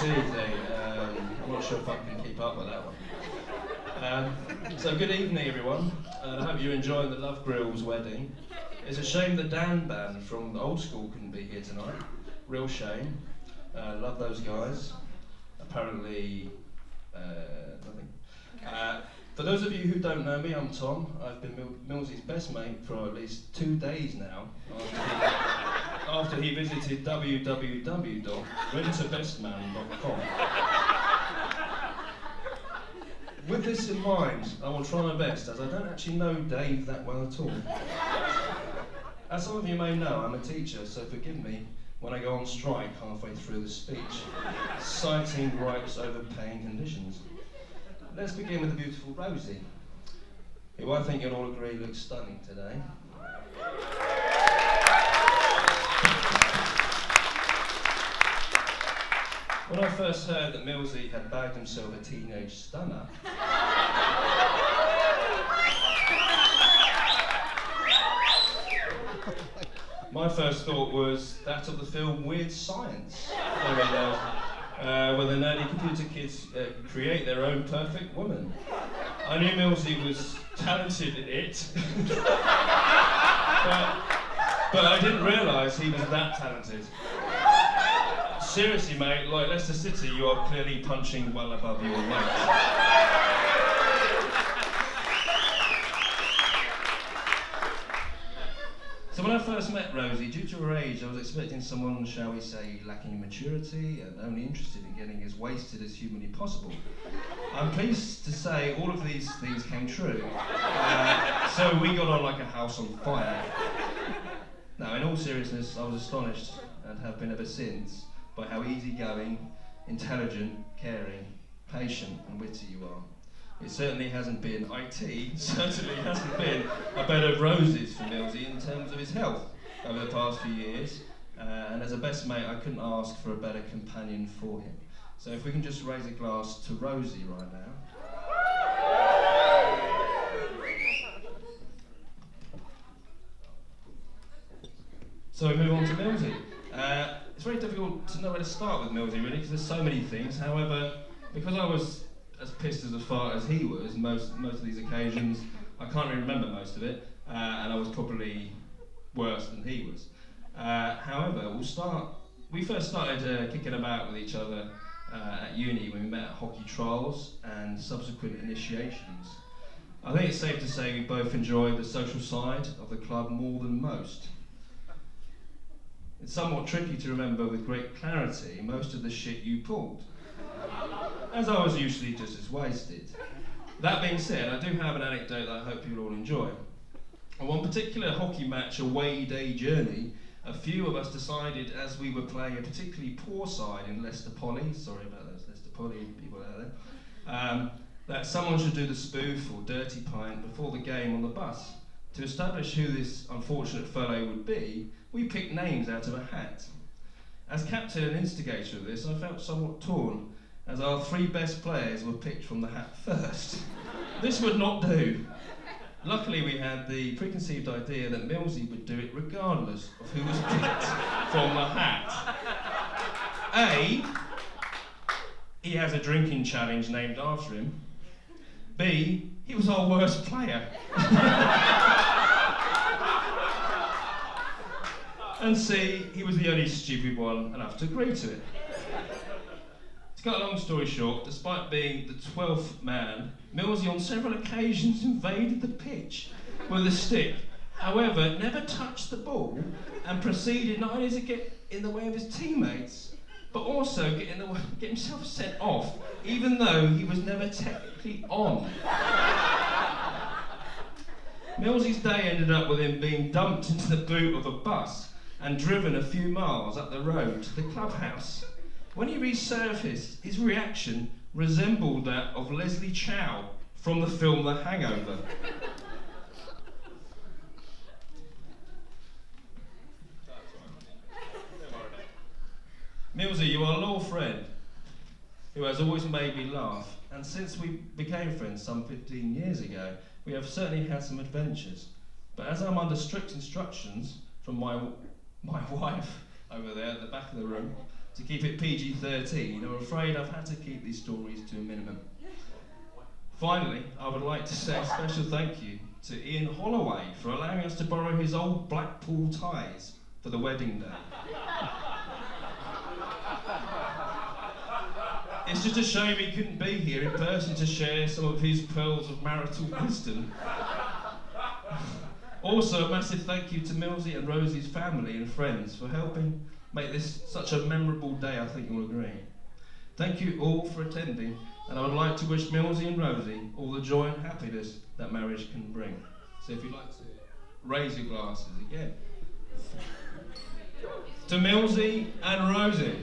evening. I'm not sure if I can keep up with that one. So good evening, everyone. I hope you're enjoying the Love Grill's wedding. It's a shame the Dan Band from the old school couldn't be here tonight. Real shame. Love those guys. Apparently, nothing. For those of you who don't know me, I'm Tom. I've been Millsy's best mate for at least 2 days now, after he visited www.RandRTomSpeech.com. With this in mind, I will try my best, as I don't actually know Dave that well at all. As some of you may know, I'm a teacher, so forgive me when I go on strike halfway through the speech, citing gripes over paying conditions. Let's begin with the beautiful Rosie, who I think you'll all agree looks stunning today. When I first heard that Millsy had bagged himself a teenage stunner, my first thought was that of the film Weird Science, where the nerdy computer kids create their own perfect woman. I knew Millsy was talented in it, but I didn't realise he was that talented. Seriously, mate, like Leicester City, you are clearly punching well above your weight. So when I first met Rosie, due to her age, I was expecting someone, shall we say, lacking in maturity and only interested in getting as wasted as humanly possible. I'm pleased to say all of these things came true. So we got on like a house on fire. Now, in all seriousness, I was astonished, and have been ever since, by how easygoing, intelligent, caring, patient and witty you are. It certainly hasn't been a bed of roses for Millsy in terms of his health over the past few years, and as a best mate I couldn't ask for a better companion for him. So if we can just raise a glass to Rosie right now. So we move on to Millsy. It's very difficult to know where to start with Millsy really, because there's so many things. However, because I was as pissed as far as he was most of these occasions, I can't really remember most of it, and I was probably worse than he was. However, we first started kicking about with each other at uni when we met at hockey trials and subsequent initiations. I think it's safe to say we both enjoyed the social side of the club more than most. It's somewhat tricky to remember with great clarity most of the shit you pulled, as I was usually just as wasted. That being said, I do have an anecdote that I hope you'll all enjoy. On one particular hockey match away day journey, a few of us decided, as we were playing a particularly poor side in Leicester Poly, sorry about those Leicester Poly people out there, that someone should do the spoof or dirty pint before the game on the bus. To establish who this unfortunate fellow would be, we picked names out of a hat. As captain and instigator of this, I felt somewhat torn, as our 3 best players were picked from the hat first. This would not do. Luckily, we had the preconceived idea that Millsy would do it regardless of who was picked from the hat. A, he has a drinking challenge named after him. B, he was our worst player. And C, he was the only stupid one enough to agree to it. To cut a long story short, despite being the 12th man, Millsy on several occasions invaded the pitch with a stick. However, never touched the ball and proceeded not only to get in the way of his teammates, but also get himself sent off, even though he was never technically on. Millsy's day ended up with him being dumped into the boot of a bus and driven a few miles up the road to the clubhouse. When he resurfaced, his reaction resembled that of Leslie Chow from the film The Hangover. Millsy, you are a loyal friend who has always made me laugh, and since we became friends some 15 years ago, we have certainly had some adventures. But as I'm under strict instructions from my wife over there at the back of the room, to keep it PG-13, I'm afraid I've had to keep these stories to a minimum. Finally, I would like to say a special thank you to Ian Holloway for allowing us to borrow his old Blackpool ties for the wedding day. It's just a shame he couldn't be here in person to share some of his pearls of marital wisdom. Also, a massive thank you to Millsy and Rosie's family and friends for helping make this such a memorable day, I think you'll agree. Thank you all for attending, and I would like to wish Millsy and Rosie all the joy and happiness that marriage can bring. So if you'd like to raise your glasses again. To Millsy and Rosie.